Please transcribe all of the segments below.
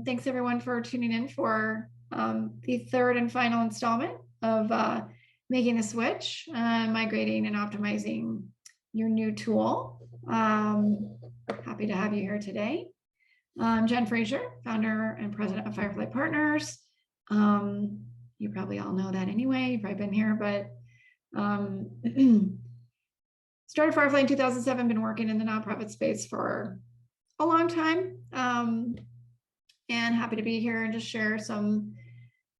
Thanks everyone for tuning in for the third and final installment of making the switch, migrating and optimizing your new tool. Happy to have you here today. I'm Jen Frazier, founder and president of Firefly Partners. You probably all know that anyway. You've probably been here, but started Firefly in 2007, been working in the nonprofit space for a long time, and happy to be here and just share some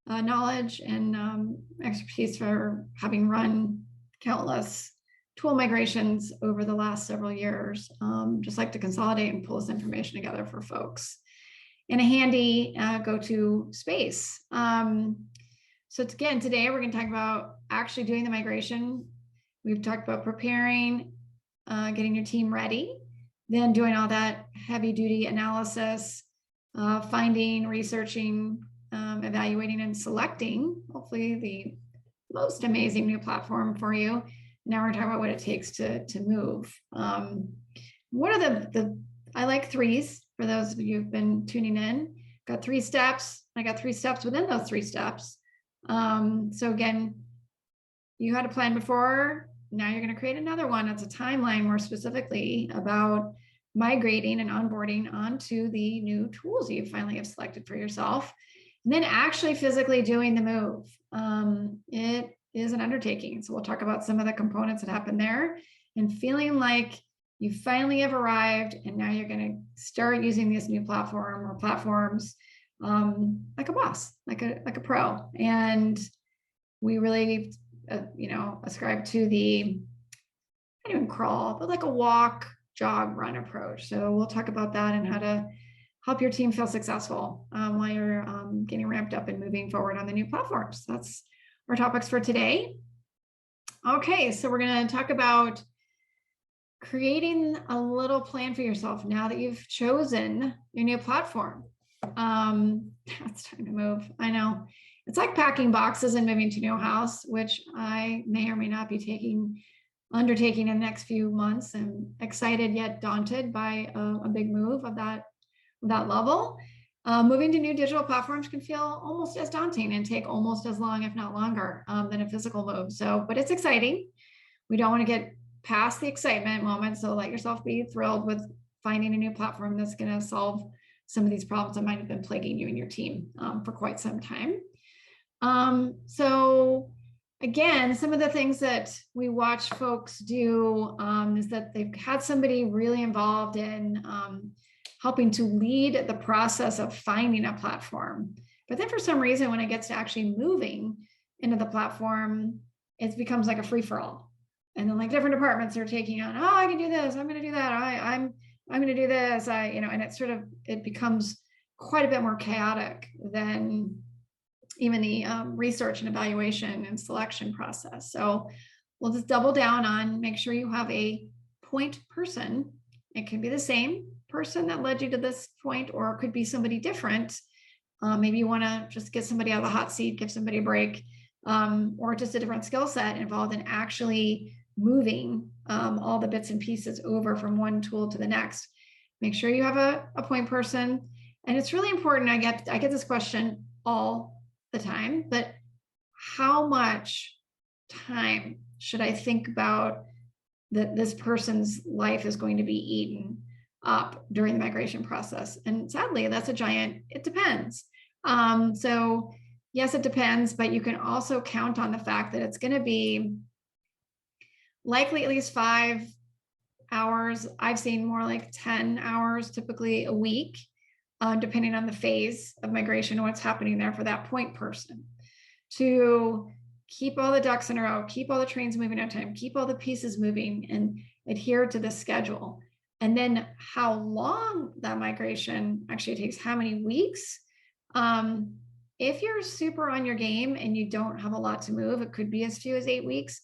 knowledge and expertise for having run countless tool migrations over the last several years. Just like to consolidate and pull this information together for folks in a handy go-to space. So again, today we're going to talk about actually doing the migration. We've talked about preparing, getting your team ready, then doing all that heavy duty analysis, finding, researching, evaluating, and selecting, hopefully, the most amazing new platform for you. Now we're talking about what it takes to move. What are I like threes for those of you who've been tuning in. Got 3 steps. I got 3 steps within those 3 steps. So again, you had a plan before. Now you're going to create another one. It's a timeline more specifically about migrating and onboarding onto the new tools you finally have selected for yourself, and then actually physically doing the move. It is an undertaking. So we'll talk about some of the components that happen there and feeling like you finally have arrived and now you're going to start using this new platform or platforms like a boss, like a pro. And we really ascribe to the, I don't even crawl, but like a walk, jog, run approach. So we'll talk about that and how to help your team feel successful while you're getting ramped up and moving forward on the new platforms. That's our topics for today. Okay, so we're going to talk about creating a little plan for yourself now that you've chosen your new platform. It's time to move. I know. It's like packing boxes and moving to a new house, which I may or may not be undertaking in the next few months. I'm excited yet daunted by a big move of that level. Moving to new digital platforms can feel almost as daunting and take almost as long, if not longer, than a physical move. But it's exciting. We don't want to get past the excitement moment. So let yourself be thrilled with finding a new platform that's going to solve some of these problems that might have been plaguing you and your team for quite some time. So again, some of the things that we watch folks do is that they've had somebody really involved in helping to lead the process of finding a platform. But then for some reason, when it gets to actually moving into the platform, it becomes like a free-for-all. And then like different departments are taking on, oh, I can do this, I'm going to do that, I'm going to do this, and it becomes quite a bit more chaotic than even the research and evaluation and selection process. So we'll just double down on make sure you have a point person. It can be the same person that led you to this point, or it could be somebody different. Maybe you want to just get somebody out of the hot seat, give somebody a break, or just a different skill set involved in actually moving all the bits and pieces over from one tool to the next. Make sure you have a point person. And it's really important. I get this question all the time, but how much time should I think about that this person's life is going to be eaten up during the migration process? And sadly, that's a giant, it depends. So yes, it depends, but you can also count on the fact that it's going to be likely at least 5 hours. I've seen more like 10 hours typically a week, depending on the phase of migration and what's happening there for that point person, to keep all the ducks in a row, keep all the trains moving on time, keep all the pieces moving, and adhere to the schedule. And then how long that migration actually takes, how many weeks. If you're super on your game and you don't have a lot to move, it could be as few as 8 weeks.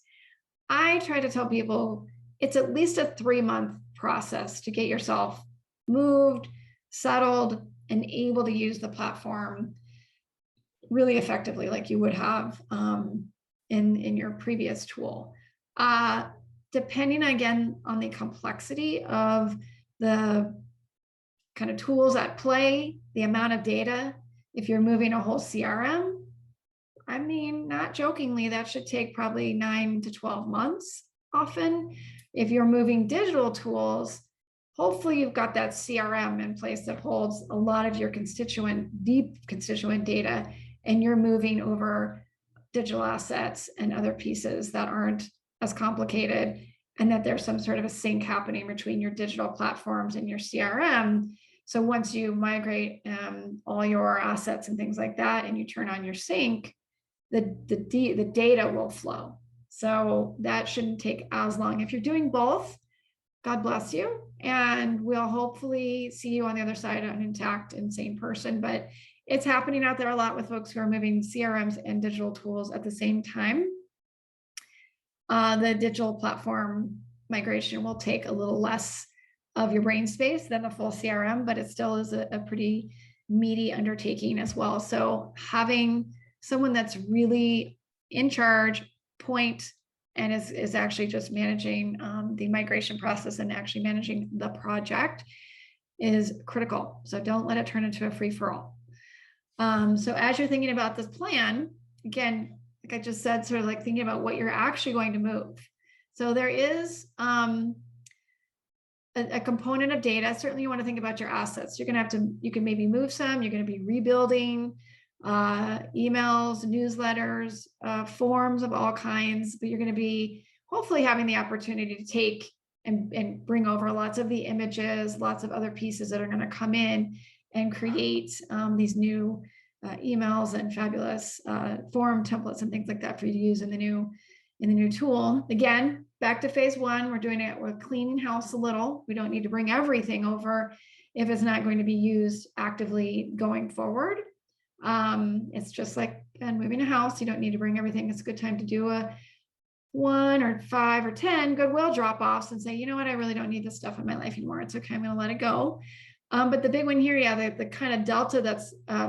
I try to tell people it's at least a 3-month process to get yourself moved, settled, and able to use the platform really effectively like you would have in your previous tool. Depending again on the complexity of the kind of tools at play, the amount of data. If you're moving a whole CRM, I mean, not jokingly, that should take probably 9 to 12 months often. If you're moving digital tools, hopefully you've got that CRM in place that holds a lot of your deep constituent data, and you're moving over digital assets and other pieces that aren't as complicated, and that there's some sort of a sync happening between your digital platforms and your CRM. So once you migrate all your assets and things like that, and you turn on your sync, the data will flow. So that shouldn't take as long. If you're doing both, God bless you. And we'll hopefully see you on the other side, an intact and sane person. But it's happening out there a lot with folks who are moving CRMs and digital tools at the same time. The digital platform migration will take a little less of your brain space than the full CRM, but it still is a pretty meaty undertaking as well. So having someone that's really in charge, point, and is actually just managing the migration process and actually managing the project is critical. So don't let it turn into a free-for-all. So as you're thinking about this plan, again, like I just said, sort of like thinking about what you're actually going to move. So there is a component of data. Certainly you want to think about your assets. You're going to you can maybe move some, you're going to be rebuilding emails, newsletters, forms of all kinds, but you're going to be hopefully having the opportunity to take and bring over lots of the images, lots of other pieces that are going to come in and create these new emails and fabulous form templates and things like that for you to use in the new tool. Again, back to phase one, we're cleaning house a little. We don't need to bring everything over if it's not going to be used actively going forward. It's just like moving a house. You don't need to bring everything. It's a good time to do a 1 or 5 or 10 goodwill drop-offs and say, you know what, I really don't need this stuff in my life anymore. It's okay, I'm going to let it go. But the big one here, yeah, the kind of delta that's a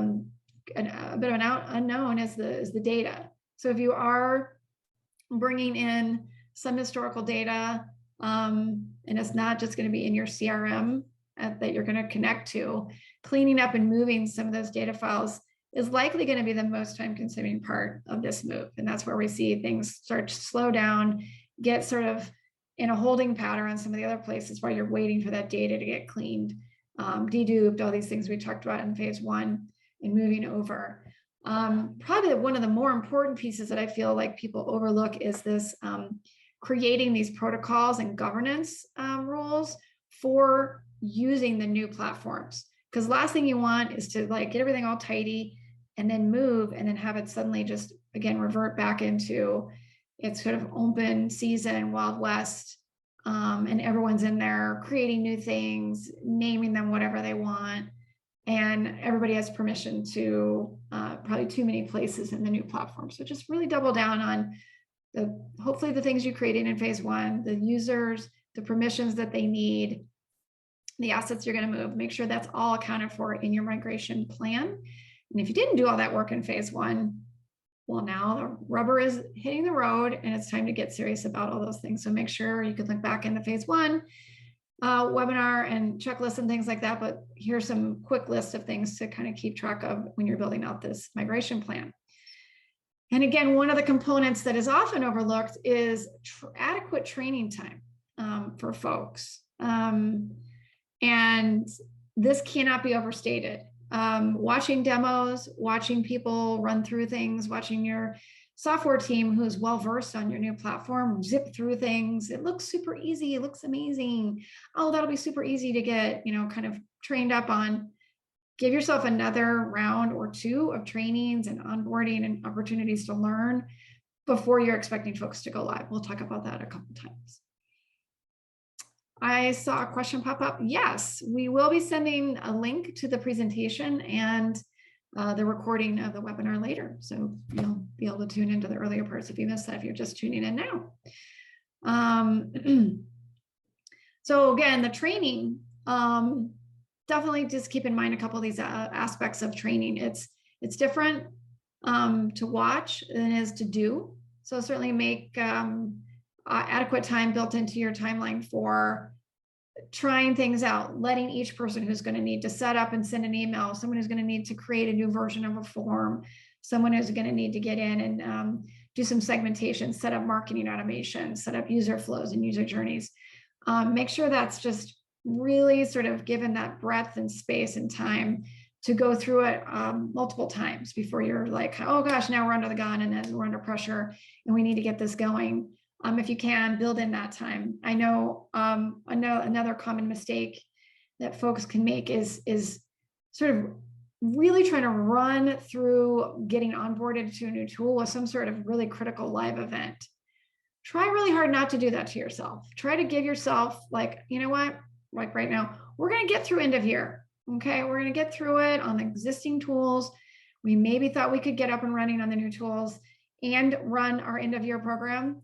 bit of an unknown is the data. So if you are bringing in some historical data, and it's not just going to be in your CRM that you're going to connect to, cleaning up and moving some of those data files is likely going to be the most time-consuming part of this move. And that's where we see things start to slow down, get sort of in a holding pattern on some of the other places while you're waiting for that data to get cleaned, deduped, all these things we talked about in phase one, and moving over. Probably one of the more important pieces that I feel like people overlook is this creating these protocols and governance rules for using the new platforms. Because last thing you want is to like get everything all tidy and then move and then have it suddenly just, again, revert back into its sort of open season, Wild West, and everyone's in there creating new things, naming them whatever they want, and everybody has permission to probably too many places in the new platform. So just really double down on hopefully the things you created in phase one, the users, the permissions that they need, the assets you're going to move, make sure that's all accounted for in your migration plan. And if you didn't do all that work in phase one, well, now the rubber is hitting the road and it's time to get serious about all those things. So make sure you can look back in the phase one webinar and checklists and things like that. But here's some quick list of things to kind of keep track of when you're building out this migration plan. And again, one of the components that is often overlooked is adequate training time for folks. And this cannot be overstated. Watching demos, watching people run through things, watching your software team who's well-versed on your new platform zip through things. It looks super easy. It looks amazing. Oh, that'll be super easy to get, kind of trained up on. Give yourself another round or two of trainings and onboarding and opportunities to learn before you're expecting folks to go live. We'll talk about that a couple times. I saw a question pop up. Yes, we will be sending a link to the presentation and the recording of the webinar later. So you'll be able to tune into the earlier parts if you missed that, if you're just tuning in now. So again, the training, definitely just keep in mind a couple of these aspects of training. It's different to watch than it is to do. So certainly make adequate time built into your timeline for trying things out, letting each person who's going to need to set up and send an email, someone who's going to need to create a new version of a form, someone who's going to need to get in and do some segmentation, set up marketing automation, set up user flows and user journeys. Make sure that's just really sort of given that breadth and space and time to go through it multiple times before you're like, oh gosh, now we're under the gun and then we're under pressure and we need to get this going. If you can, build in that time. I know another common mistake that folks can make is sort of really trying to run through getting onboarded to a new tool with some sort of really critical live event. Try really hard not to do that to yourself. Try to give yourself like, you know what, like right now, we're going to get through end of year. Okay, we're going to get through it on the existing tools. We maybe thought we could get up and running on the new tools and run our end of year program.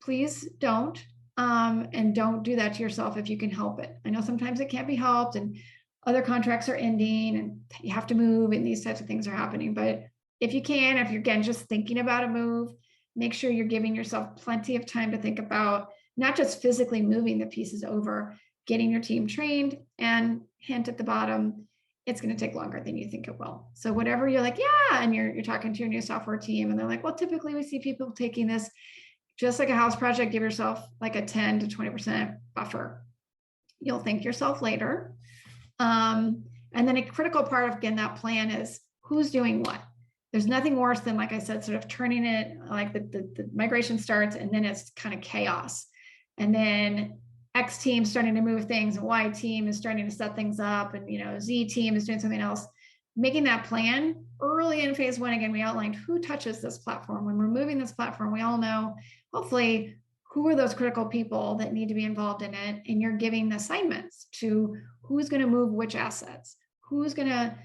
Please don't. And don't do that to yourself if you can help it. I know sometimes it can't be helped and other contracts are ending and you have to move and these types of things are happening. But if you can, if you're again just thinking about a move, make sure you're giving yourself plenty of time to think about not just physically moving the pieces over, getting your team trained, and hint at the bottom, it's going to take longer than you think it will. So whatever you're like, yeah, and you're talking to your new software team and they're like, well, typically we see people taking this just like a house project, give yourself like a 10 to 20% buffer. You'll thank yourself later. And then a critical part of, again, that plan is who's doing what. There's nothing worse than, like I said, sort of turning it like the migration starts and then it's kind of chaos. And then X team starting to move things and Y team is starting to set things up and, you know, Z team is doing something else. Making that plan early in phase one, again, we outlined who touches this platform. When we're moving this platform, we all know, hopefully, who are those critical people that need to be involved in it. And you're giving assignments to who's going to move which assets, who's going to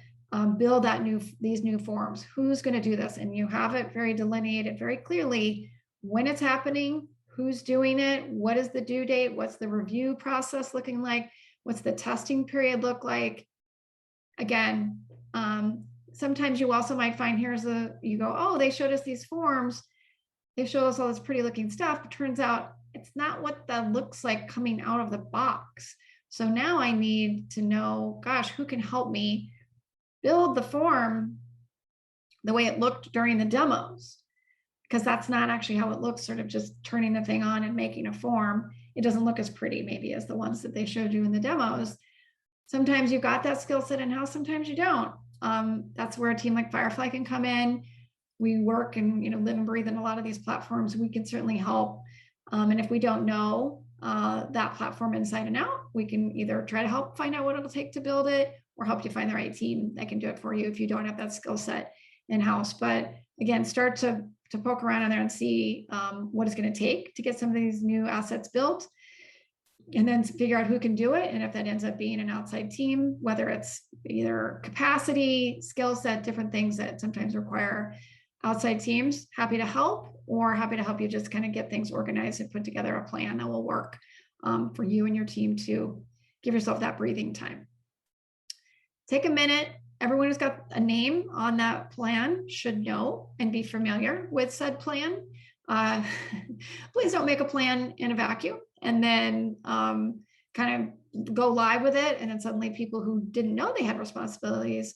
build these new forms, who's going to do this. And you have it very delineated very clearly when it's happening, who's doing it, what is the due date, what's the review process looking like, what's the testing period look like. Again, sometimes you also might find you go, oh, they showed us these forms. They showed us all this pretty looking stuff. But turns out it's not what that looks like coming out of the box. So now I need to know, gosh, who can help me build the form the way it looked during the demos? Because that's not actually how it looks, sort of just turning the thing on and making a form. It doesn't look as pretty maybe as the ones that they showed you in the demos. Sometimes you've got that skill set in-house, sometimes you don't. That's where a team like Firefly can come in. We work and live and breathe in a lot of these platforms. We can certainly help. And if we don't know that platform inside and out, we can either try to help find out what it'll take to build it or help you find the right team that can do it for you if you don't have that skill set in-house. But again, start to poke around in there and see what it's going to take to get some of these new assets built, and then figure out who can do it. And if that ends up being an outside team, whether it's either capacity, skill set, different things that sometimes require outside teams, happy to help, or happy to help you just kind of get things organized and put together a plan that will work for you and your team to give yourself that breathing time. Take a minute. Everyone who's got a name on that plan should know and be familiar with said plan. Please don't make a plan in a vacuum and then kind of go live with it. And then suddenly people who didn't know they had responsibilities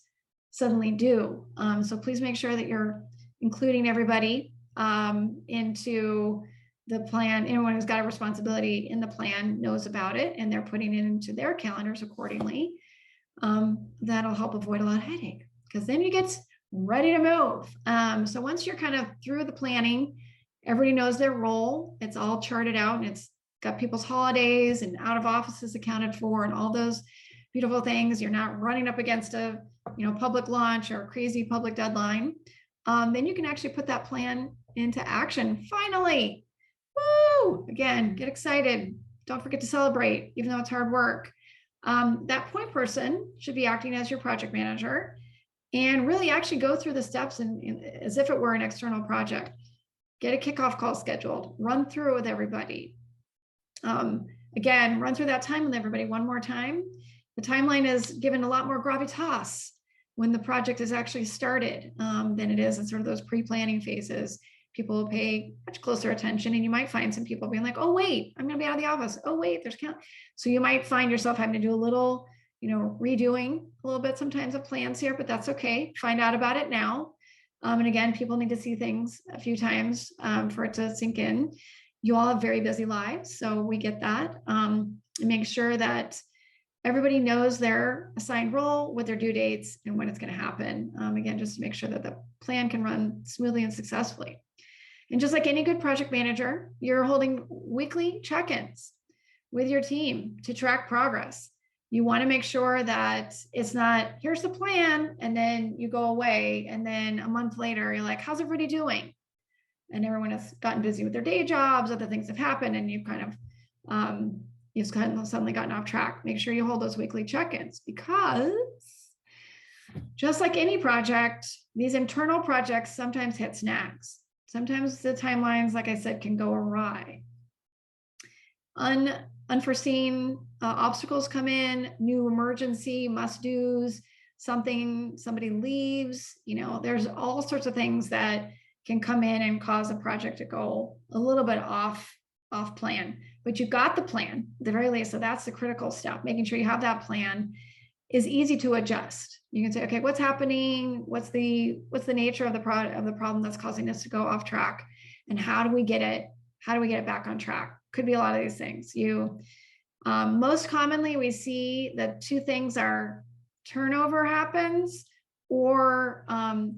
suddenly do. So please make sure that you're including everybody into the plan. Anyone who's got a responsibility in the plan knows about it and they're putting it into their calendars accordingly. That'll help avoid a lot of headache because then you get ready to move. So once you're kind of through the planning, everybody knows their role. It's all charted out and it's got people's holidays and out of offices accounted for and all those beautiful things. You're not running up against a public launch or a crazy public deadline. Then you can actually put that plan into action. Finally, woo! Again, get excited. Don't forget to celebrate, even though it's hard work. That point person should be acting as your project manager and really actually go through the steps as if it were an external project. Get a kickoff call scheduled, run through it with everybody. Again, run through that time with everybody one more time. The timeline is given a lot more gravitas when the project is actually started than it is in sort of those pre-planning phases. people will pay much closer attention, and you might find some people being like, oh, wait, I'm going to be out of the office. Oh, wait, there's count. So you might find yourself having to do a little, redoing a little bit sometimes of plans here, but that's okay. Find out about it now. And again, people need to see things a few times for it to sink in. You all have very busy lives, so we get that. And make sure that everybody knows their assigned role, what their due dates, and when it's going to happen. Again, just to make sure that the plan can run smoothly and successfully. And just like any good project manager, you're holding weekly check-ins with your team to track progress. You want to make sure that it's not, here's the plan, and then you go away, and then a month later, you're like, how's everybody doing? And everyone has gotten busy with their day jobs, other things have happened, and you've suddenly gotten off track. Make sure you hold those weekly check-ins, because just like any project, these internal projects sometimes hit snags. Sometimes the timelines, like I said, can go awry. Unforeseen obstacles come in, new emergency must-dos, somebody leaves, there's all sorts of things that can come in and cause a project to go a little bit off plan. But you've got the plan at the very least, so that's the critical step. Making sure you have that plan is easy to adjust. You can say, okay, what's happening? What's the nature of the problem that's causing us to go off track, and how do we get it back on track? Could be a lot of these things. Most commonly we see that two things are turnover happens, or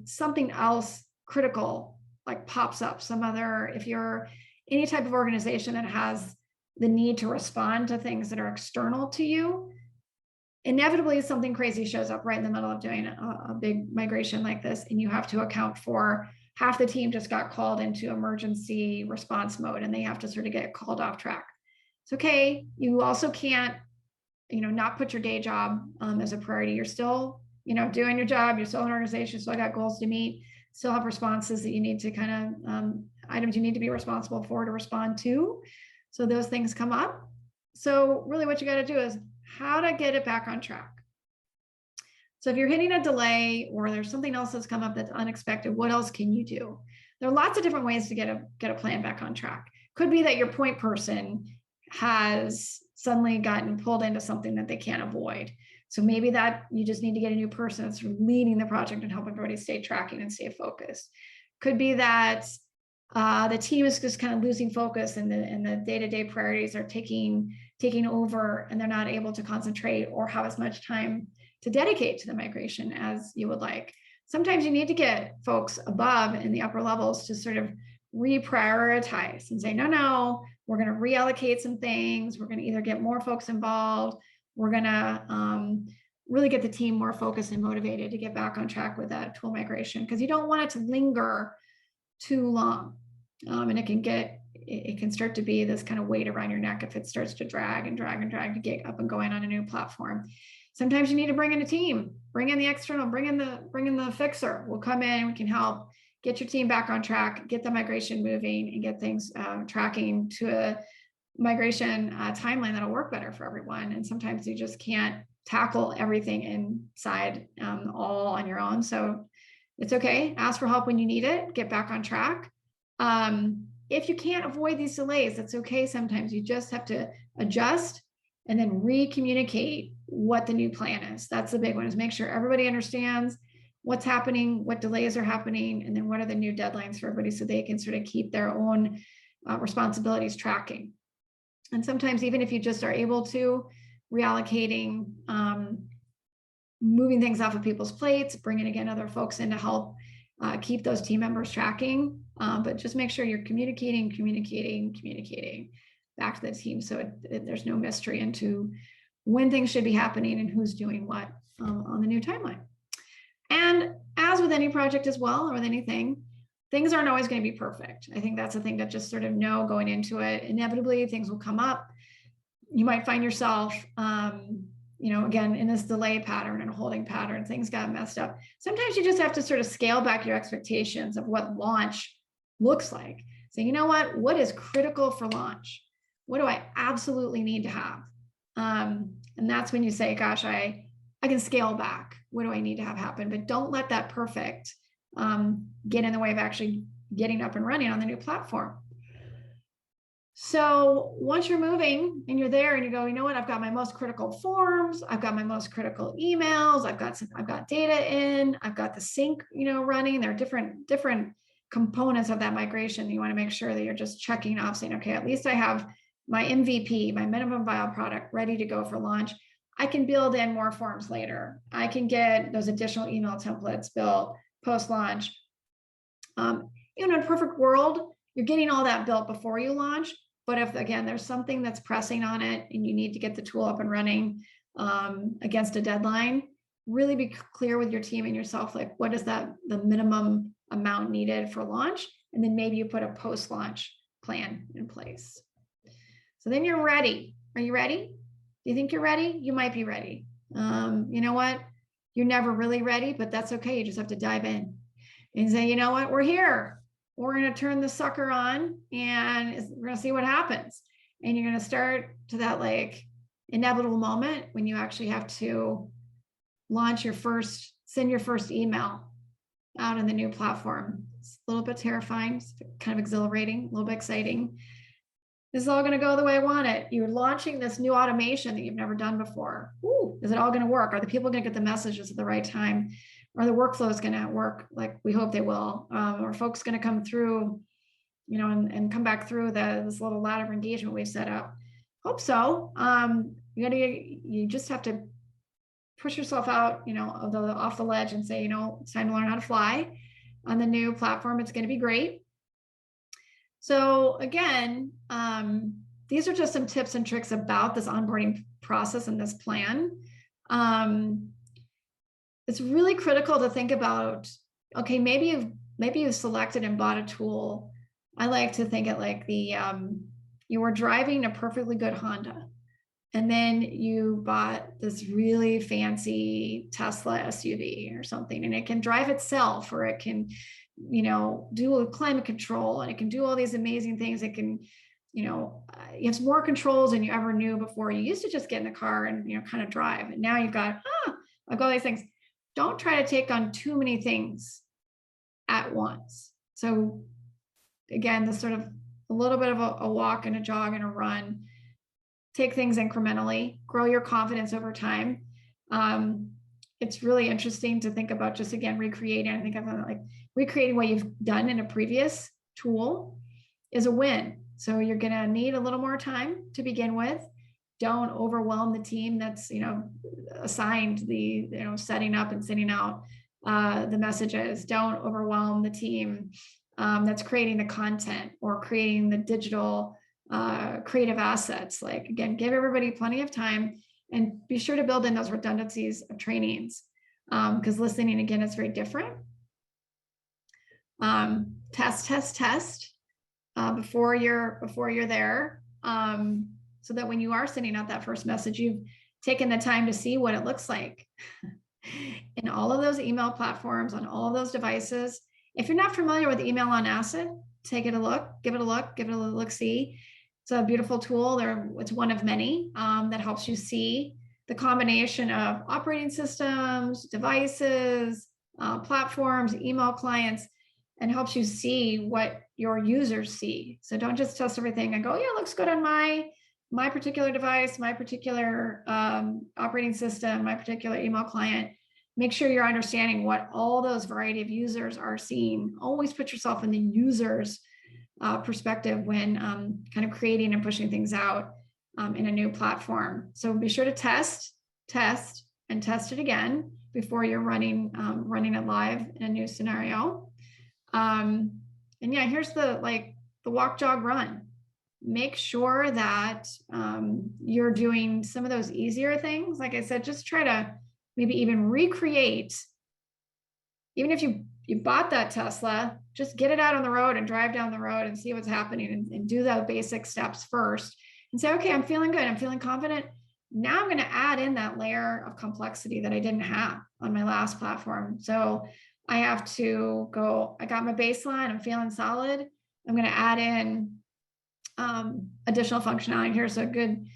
something else critical like pops up. If you're any type of organization that has the need to respond to things that are external to you, inevitably something crazy shows up right in the middle of doing a big migration like this, and you have to account for half the team just got called into emergency response mode, and they have to sort of get called off track. It's okay. You also can't, not put your day job as a priority. You're still, doing your job. You're still an organization, still got goals to meet, still have responses that you need to items you need to be responsible for to respond to. So those things come up. So really what you got to do is how to get it back on track. So if you're hitting a delay, or there's something else that's come up that's unexpected, what else can you do? There are lots of different ways to get a plan back on track. Could be that your point person has suddenly gotten pulled into something that they can't avoid. So maybe that you just need to get a new person that's leading the project and help everybody stay tracking and stay focused. Could be that the team is just kind of losing focus, and the day-to-day priorities are taking over, and they're not able to concentrate or have as much time to dedicate to the migration as you would like. Sometimes you need to get folks above in the upper levels to sort of reprioritize and say, no, we're going to reallocate some things. We're going to either get more folks involved. We're going to really get the team more focused and motivated to get back on track with that tool migration, because you don't want it to linger too long. And it can start to be this kind of weight around your neck if it starts to drag to get up and going on a new platform. Sometimes you need to bring in a team, bring in the external, bring in the fixer. We'll come in, we can help get your team back on track, get the migration moving, and get things tracking to a migration timeline that'll work better for everyone. And sometimes you just can't tackle everything inside all on your own. So it's okay. Ask for help when you need it. Get back on track. If you can't avoid these delays, that's okay. Sometimes you just have to adjust and then re-communicate what the new plan is. That's the big one, is make sure everybody understands what's happening, what delays are happening, and then what are the new deadlines for everybody, so they can sort of keep their own responsibilities tracking. And sometimes even if you just are able to, reallocating, moving things off of people's plates, bringing again other folks in to help keep those team members tracking, but just make sure you're communicating back to the team, so there's no mystery into when things should be happening and who's doing what on the new timeline. And as with any project as well, or with anything, things aren't always going to be perfect. I think that's the thing to just sort of know going into it. Inevitably, things will come up. You might find yourself, again, in this delay pattern and holding pattern, things got messed up. Sometimes you just have to sort of scale back your expectations of what launch looks like. So, what is critical for launch? What do I absolutely need to have? And that's when you say, gosh, I can scale back. What do I need to have happen? But don't let that perfect get in the way of actually getting up and running on the new platform. So once you're moving and you're there and you go, you know what, I've got my most critical forms, I've got my most critical emails, I've got data in, I've got the sync, running. There are different components of that migration. You want to make sure that you're just checking off, saying, okay, at least I have my MVP, my minimum viable product, ready to go for launch. I can build in more forms later. I can get those additional email templates built post-launch. In a perfect world, you're getting all that built before you launch. But if, again, there's something that's pressing on it and you need to get the tool up and running against a deadline, really be clear with your team and yourself, like what is the minimum amount needed for launch? And then maybe you put a post-launch plan in place. So then you're ready. Are you ready? Do you think you're ready? You might be ready. You know what? You're never really ready, but that's okay. You just have to dive in and say, you know what? We're here. We're going to turn the sucker on and we're going to see what happens. And you're going to start to that like inevitable moment when you actually have to send your first email out in the new platform. It's a little bit terrifying, it's kind of exhilarating, a little bit exciting. This is all going to go the way I want it. You're launching this new automation that you've never done before. Ooh, is it all going to work? Are the people going to get the messages at the right time? Are the workflows going to work like we hope they will? Are folks going to come through, and come back through this little ladder of engagement we've set up? Hope so. You just have to push yourself out, off the ledge and say, it's time to learn how to fly on the new platform. It's going to be great. So again, these are just some tips and tricks about this onboarding process and this plan. It's really critical to think about, okay, maybe you've selected and bought a tool. I like to think it like you were driving a perfectly good Honda, and then you bought this really fancy Tesla SUV or something, and it can drive itself, or it can, do a climate control, and it can do all these amazing things. It can, it has more controls than you ever knew before. You used to just get in the car and, kind of drive. And now I've got all these things. Don't try to take on too many things at once. So again, this sort of a little bit of a walk and a jog and a run. Take things incrementally, grow your confidence over time. It's really interesting to think about just, again, recreating. I think of like recreating what you've done in a previous tool is a win. So you're going to need a little more time to begin with. Don't overwhelm the team that's, assigned the, setting up and sending out the messages. Don't overwhelm the team that's creating the content or creating the digital creative assets. Like, again, give everybody plenty of time and be sure to build in those redundancies of trainings because listening, again, is very different. Test before you're there. So that when you are sending out that first message, you've taken the time to see what it looks like in all of those email platforms, on all of those devices. If you're not familiar with Email on Acid, give it a look-see. It's a beautiful tool. It's one of many that helps you see the combination of operating systems, devices, platforms, email clients, and helps you see what your users see. So don't just test everything and go, yeah, it looks good on my particular device, my particular operating system, my particular email client. Make sure you're understanding what all those variety of users are seeing. Always put yourself in the user's perspective when kind of creating and pushing things out in a new platform. So be sure to test, and test it again before you're running it live in a new scenario. And yeah, here's the walk, jog, run. Make sure that you're doing some of those easier things. Like I said, just try to maybe even recreate, even if you bought that Tesla, just get it out on the road and drive down the road and see what's happening and do the basic steps first and say, okay, I'm feeling good. I'm feeling confident. Now I'm going to add in that layer of complexity that I didn't have on my last platform. So I have to go, I got my baseline, I'm feeling solid. I'm going to add in additional functionality. Here's a good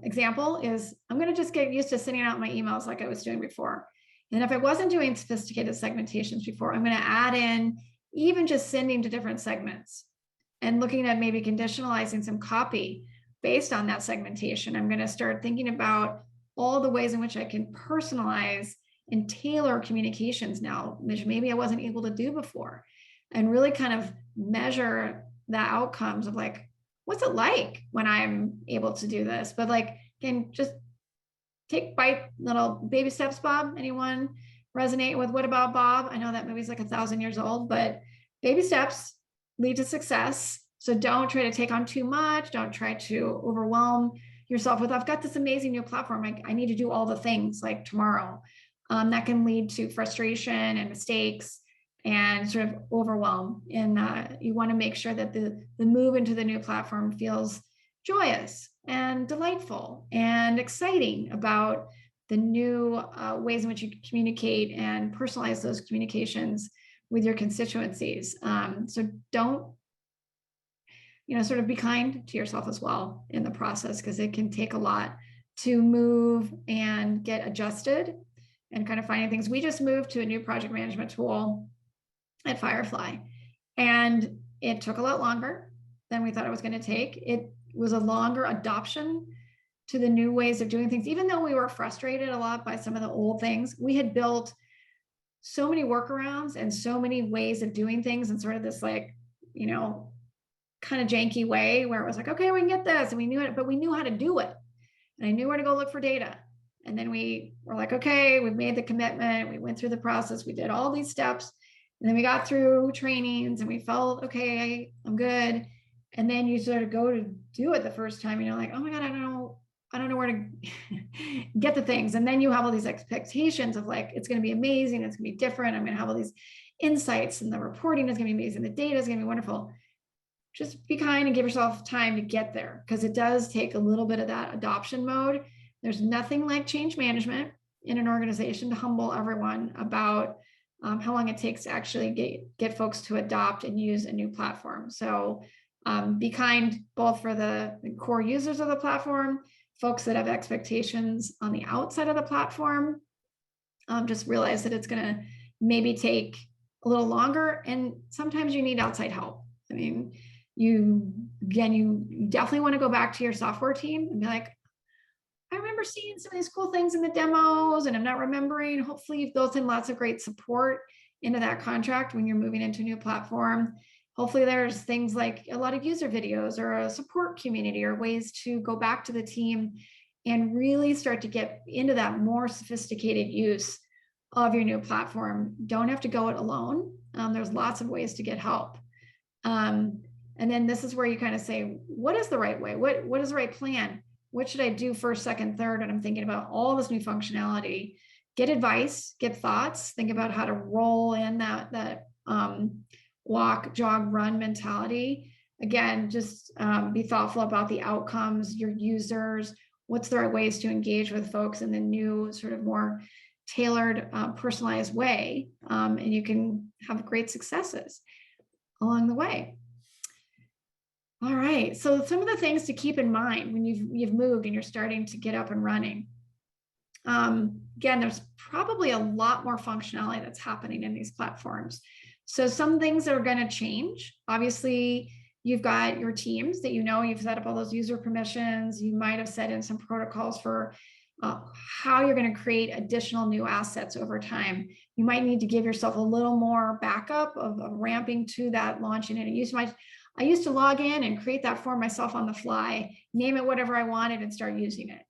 example is I'm going to just get used to sending out my emails like I was doing before. And if I wasn't doing sophisticated segmentations before, I'm going to add in even just sending to different segments and looking at maybe conditionalizing some copy based on that segmentation. I'm going to start thinking about all the ways in which I can personalize and tailor communications now, which maybe I wasn't able to do before, and really kind of measure the outcomes of like, what's it like when I'm able to do this? But like, again, just take bite little baby steps, Bob. Anyone resonate with What About Bob? I know that movie's like 1,000 years old, but baby steps lead to success. So don't try to take on too much. Don't try to overwhelm yourself with, I've got this amazing new platform. I need to do all the things like tomorrow. That can lead to frustration and mistakes and sort of overwhelm. And you want to make sure that the move into the new platform feels joyous and delightful and exciting about the new ways in which you communicate and personalize those communications with your constituencies. So don't, sort of be kind to yourself as well in the process, because it can take a lot to move and get adjusted and kind of finding things. We just moved to a new project management tool at Firefly, and it took a lot longer than we thought it was going to take. It was a longer adoption to the new ways of doing things. Even though we were frustrated a lot by some of the old things, we had built so many workarounds and so many ways of doing things in sort of this like, kind of janky way where it was like, okay, we can get this. And we knew it, but we knew how to do it. And I knew where to go look for data. And then we were like, okay, we've made the commitment. We went through the process. We did all these steps. And then we got through trainings and we felt, okay, I'm good. And then you sort of go to do it the first time and you're like, oh my God, I don't know where to get the things. And then you have all these expectations of like, it's going to be amazing. It's going to be different. I'm going to have all these insights and the reporting is going to be amazing. The data is going to be wonderful. Just be kind and give yourself time to get there, because it does take a little bit of that adoption mode. There's nothing like change management in an organization to humble everyone about how long it takes to actually get folks to adopt and use a new platform. So be kind both for the core users of the platform, folks that have expectations on the outside of the platform. Just realize that it's going to maybe take a little longer, and sometimes you need outside help. I mean, you definitely want to go back to your software team and be like, I remember seeing some of these cool things in the demos and I'm not remembering. Hopefully you've built in lots of great support into that contract when you're moving into a new platform. Hopefully there's things like a lot of user videos or a support community or ways to go back to the team and really start to get into that more sophisticated use of your new platform. Don't have to go it alone. There's lots of ways to get help. And then this is where you kind of say, what is the right way? What is the right plan? What should I do first, second, third? And I'm thinking about all this new functionality. Get advice, get thoughts, think about how to roll in that walk, jog, run mentality. Again, just be thoughtful about the outcomes, your users, what's the right ways to engage with folks in the new sort of more tailored, personalized way. And you can have great successes along the way. All right, so some of the things to keep in mind when you've moved and you're starting to get up and running. Again, there's probably a lot more functionality that's happening in these platforms. So some things are going to change. Obviously, you've got your teams that you've set up all those user permissions. You might have set in some protocols for how you're going to create additional new assets over time. You might need to give yourself a little more backup of ramping to that launching it. I used to log in and create that form myself on the fly, name it whatever I wanted and start using it.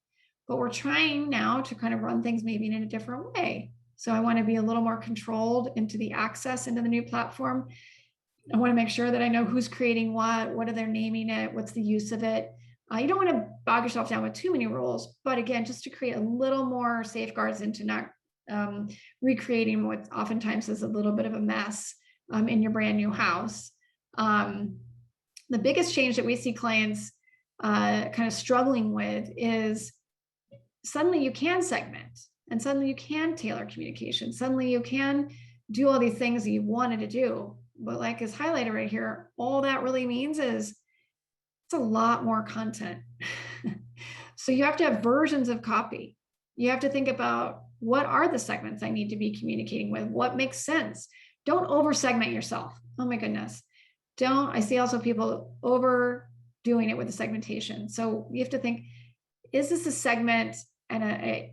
But we're trying now to kind of run things maybe in a different way. So I want to be a little more controlled into the access into the new platform. I want to make sure that I know who's creating what are they naming it, what's the use of it. You don't want to bog yourself down with too many rules, but again, just to create a little more safeguards into not recreating what oftentimes is a little bit of a mess in your brand new house. The biggest change that we see clients kind of struggling with is suddenly you can segment and suddenly you can tailor communication. Suddenly you can do all these things that you wanted to do. But like is highlighted right here, all that really means is it's a lot more content. So you have to have versions of copy. You have to think about what are the segments I need to be communicating with? What makes sense? Don't over segment yourself. Oh my goodness. I see also people overdoing it with the segmentation. So you have to think, is this a segment and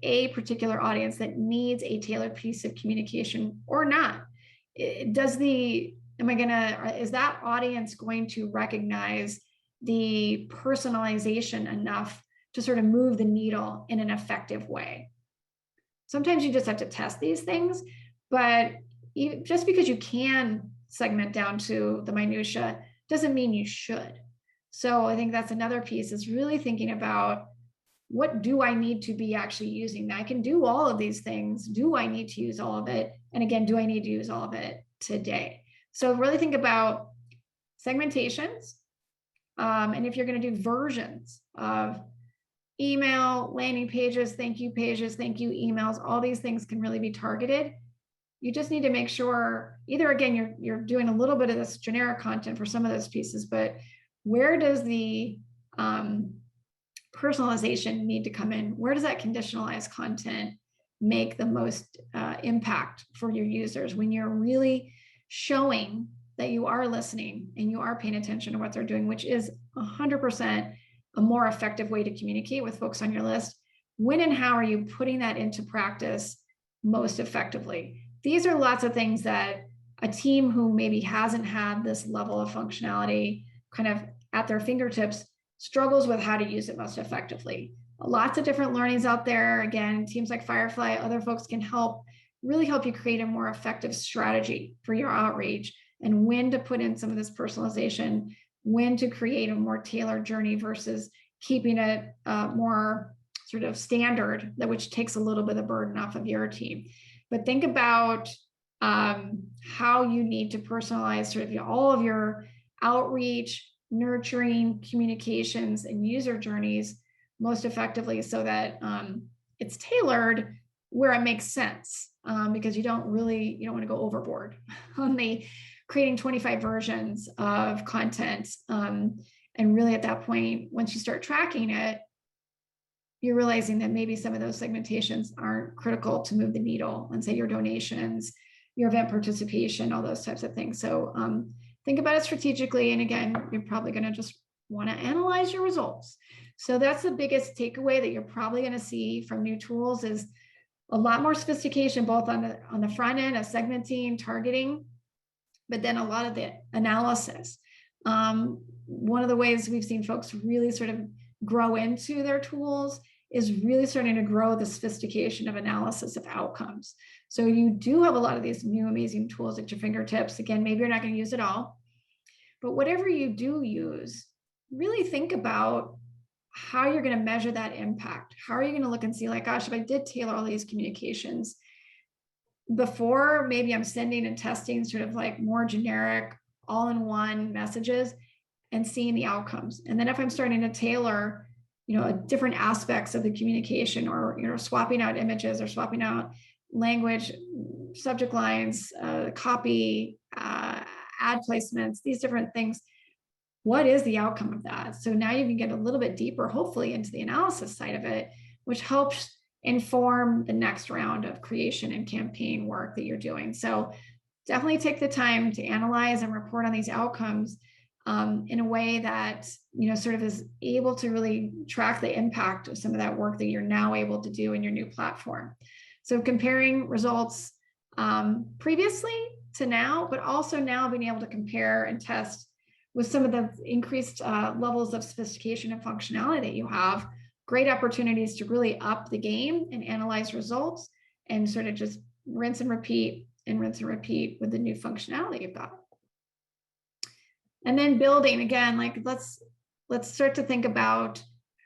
a particular audience that needs a tailored piece of communication or not? Is that audience going to recognize the personalization enough to sort of move the needle in an effective way? Sometimes you just have to test these things, but just because you can segment down to the minutia doesn't mean you should. So I think that's another piece, is really thinking about, what do I need to be actually using? I can do all of these things. Do I need to use all of it? And again, do I need to use all of it today? So really think about segmentations. And if you're going to do versions of email, landing pages, thank you emails, all these things can really be targeted. You just need to make sure, either again, you're doing a little bit of this generic content for some of those pieces, but where does the personalization need to come in? Where does that conditionalized content make the most impact for your users, when you're really showing that you are listening and you are paying attention to what they're doing, which is 100% a more effective way to communicate with folks on your list? When and how are you putting that into practice most effectively? These are lots of things that a team who maybe hasn't had this level of functionality kind of at their fingertips struggles with how to use it most effectively. Lots of different learnings out there. Again, teams like Firefly, other folks can really help you create a more effective strategy for your outreach, and when to put in some of this personalization, when to create a more tailored journey versus keeping it more sort of standard, which takes a little bit of burden off of your team. But think about how you need to personalize sort of all of your outreach, nurturing, communications, and user journeys most effectively, so that it's tailored where it makes sense, because you don't want to go overboard on the creating 25 versions of content. And really at that point, once you start tracking it, you're realizing that maybe some of those segmentations aren't critical to move the needle and say your donations, your event participation, all those types of things. So think about it strategically. And again, you're probably going to just want to analyze your results. So that's the biggest takeaway that you're probably going to see from new tools, is a lot more sophistication, both on the front end of segmenting, targeting, but then a lot of the analysis. One of the ways we've seen folks really sort of grow into their tools is really starting to grow the sophistication of analysis of outcomes. So you do have a lot of these new amazing tools at your fingertips. Again, maybe you're not going to use it all, but whatever you do use, really think about how you're going to measure that impact. How are you going to look and see, like, gosh, if I did tailor all these communications before, maybe I'm sending and testing sort of like more generic all-in-one messages and seeing the outcomes. And then if I'm starting to tailor, different aspects of the communication, or, swapping out images or swapping out language, subject lines, copy, ad placements, these different things, what is the outcome of that? So now you can get a little bit deeper, hopefully, into the analysis side of it, which helps inform the next round of creation and campaign work that you're doing. So definitely take the time to analyze and report on these outcomes in a way that, sort of is able to really track the impact of some of that work that you're now able to do in your new platform. So comparing results previously to now, but also now being able to compare and test with some of the increased levels of sophistication and functionality that you have. Great opportunities to really up the game and analyze results, and sort of just rinse and repeat with the new functionality you've got. And then building, again, like let's start to think about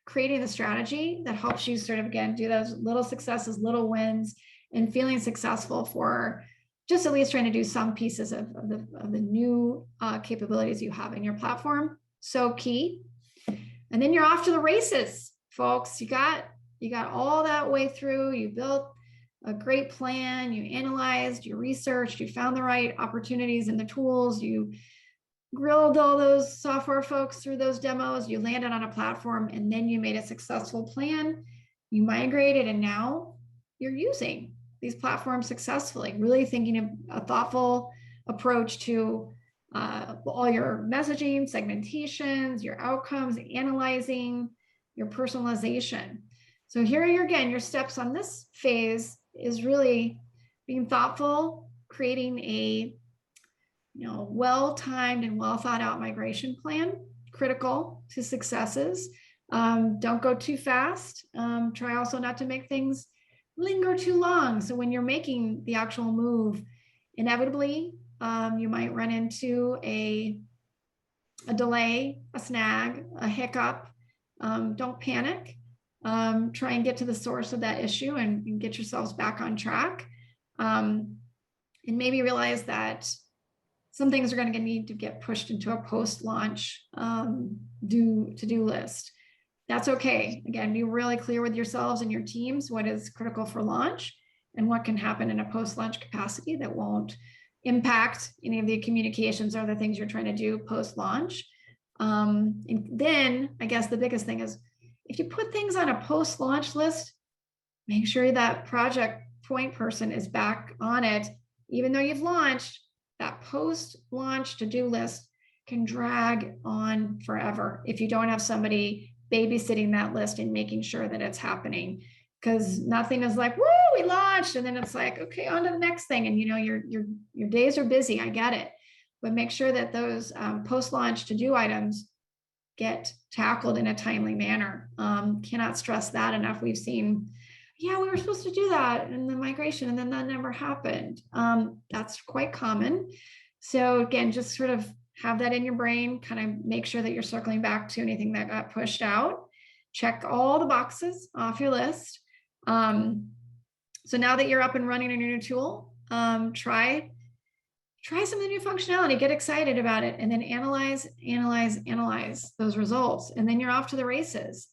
creating the strategy that helps you sort of, again, do those little successes, little wins, and feeling successful for just at least trying to do some pieces of the new capabilities you have in your platform. So key. And then you're off to the races, folks. You got all that way through. You built a great plan. You analyzed, you researched, you found the right opportunities in the tools. You grilled all those software folks through those demos. You landed on a platform, and then you made a successful plan. You migrated, and now you're using these platforms successfully, really thinking of a thoughtful approach to all your messaging, segmentations, your outcomes, analyzing, your personalization. So here are your steps on this phase is really being thoughtful, creating a well-timed and well thought out migration plan, critical to successes. Don't go too fast. Try also not to make things linger too long. So when you're making the actual move, inevitably, you might run into a delay, a snag, a hiccup. Don't panic. Try and get to the source of that issue and get yourselves back on track. And maybe realize that some things are going to need to get pushed into a post-launch to-do list. That's okay. Again, be really clear with yourselves and your teams what is critical for launch and what can happen in a post-launch capacity that won't impact any of the communications or the things you're trying to do post-launch. And then I guess the biggest thing is if you put things on a post-launch list, make sure that project point person is back on it. Even though you've launched, that post-launch to-do list can drag on forever if you don't have somebody babysitting that list and making sure that it's happening. Because nothing is like, woo, we launched, and then it's like, okay, on to the next thing. And your days are busy. I get it, but make sure that those post-launch to-do items get tackled in a timely manner. Cannot stress that enough. We've seen, yeah, we were supposed to do that in the migration, and then that never happened. That's quite common. So again, just sort of have that in your brain, kind of make sure that you're circling back to anything that got pushed out. Check all the boxes off your list. So now that you're up and running on your new tool, try some of the new functionality, get excited about it, and then analyze those results. And then you're off to the races.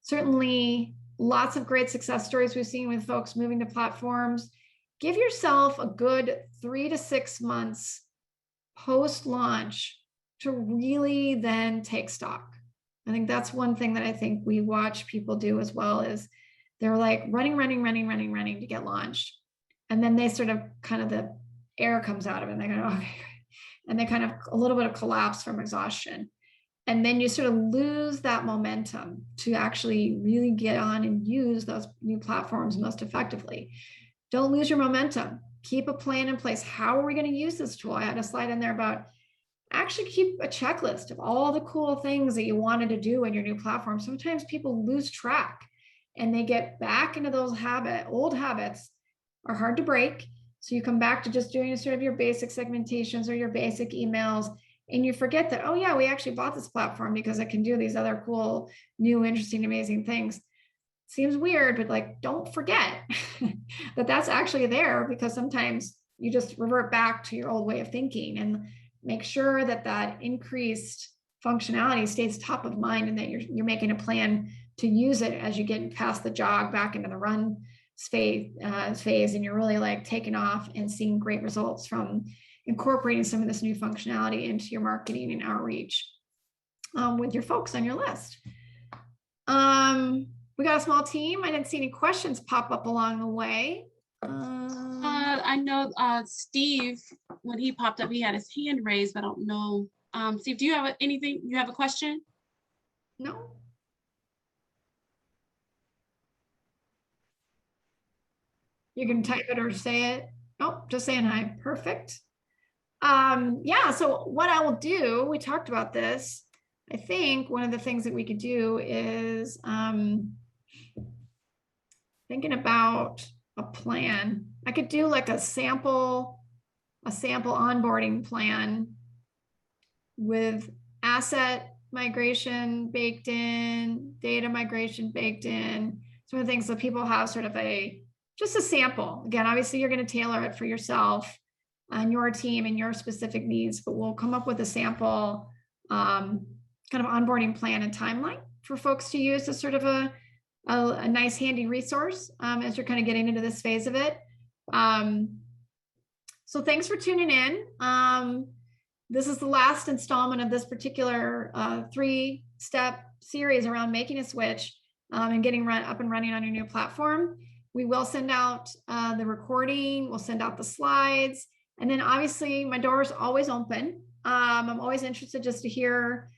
Certainly lots of great success stories we've seen with folks moving to platforms. Give yourself a good 3 to 6 months post-launch to really then take stock. I think that's one thing that I think we watch people do as well is they're like running to get launched. And then they sort of kind of the air comes out of it and they go, okay. And they kind of a little bit of collapse from exhaustion. And then you sort of lose that momentum to actually really get on and use those new platforms most effectively. Don't lose your momentum. Keep a plan in place. How are we going to use this tool? I had a slide in there about actually keep a checklist of all the cool things that you wanted to do in your new platform. Sometimes people lose track and they get back into those old habits are hard to break. So you come back to just doing sort of your basic segmentations or your basic emails, and you forget that, oh yeah, we actually bought this platform because it can do these other cool, new, interesting, amazing things. Seems weird, but like, don't forget that that's actually there, because sometimes you just revert back to your old way of thinking, and make sure that that increased functionality stays top of mind and that you're making a plan to use it as you get past the jog back into the run phase and you're really like taking off and seeing great results from incorporating some of this new functionality into your marketing and outreach with your folks on your list. We got a small team. I didn't see any questions pop up along the way. I know Steve, when he popped up, he had his hand raised, but I don't know. Steve, do you have anything? You have a question? No. You can type it or say it. Oh, just saying hi. Perfect. Yeah, so what I will do, we talked about this. I think one of the things that we could do is thinking about a plan. I could do like a sample onboarding plan with asset migration baked in, data migration baked in, some of the things that people have sort of just a sample. Again, obviously you're going to tailor it for yourself and your team and your specific needs, but we'll come up with a sample kind of onboarding plan and timeline for folks to use as sort of a nice handy resource as you're kind of getting into this phase of it. So thanks for tuning in. This is the last installment of this particular 3-step series around making a switch and getting up and running on your new platform. We will send out the recording, we'll send out the slides, And then obviously my door is always open. I'm always interested just to hear,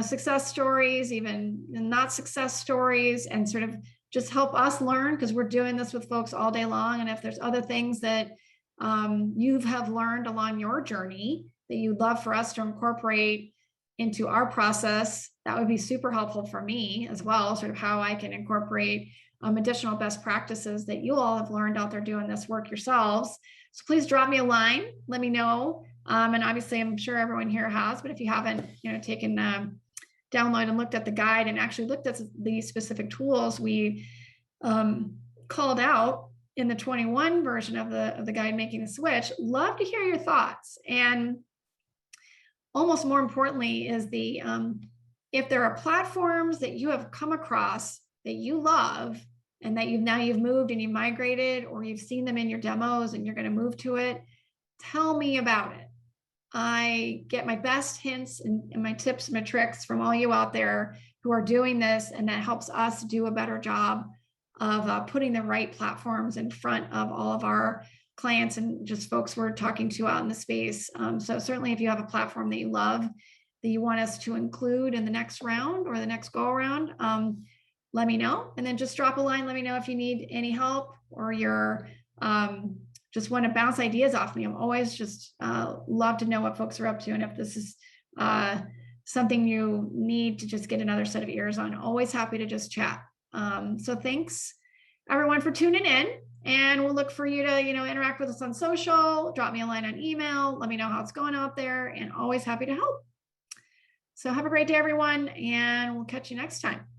success stories, even not success stories, and sort of just help us learn, because we're doing this with folks all day long. And if there's other things that you have learned along your journey that you'd love for us to incorporate into our process, that would be super helpful for me as well, sort of how I can incorporate additional best practices that you all have learned out there doing this work yourselves. So please drop me a line, let me know. And obviously I'm sure everyone here has, but if you haven't, taken download and looked at the guide and actually looked at the specific tools we called out in the 21 version of the guide, Making the Switch, love to hear your thoughts. And almost more importantly is if there are platforms that you have come across that you love and that you've moved and you've migrated, or you've seen them in your demos and you're going to move to it, tell me about it. I get my best hints and my tips and my tricks from all you out there who are doing this, and that helps us do a better job of putting the right platforms in front of all of our clients and just folks we're talking to out in the space. So certainly if you have a platform that you love, that you want us to include in the next round or the next go around, let me know. And then just drop a line. Let me know if you need any help, or you're just want to bounce ideas off me. I'm always just love to know what folks are up to. And if this is something you need to just get another set of ears on, always happy to just chat. So thanks everyone for tuning in, and we'll look for you to, interact with us on social, drop me a line on email, let me know how it's going out there, and always happy to help. So have a great day, everyone, and we'll catch you next time.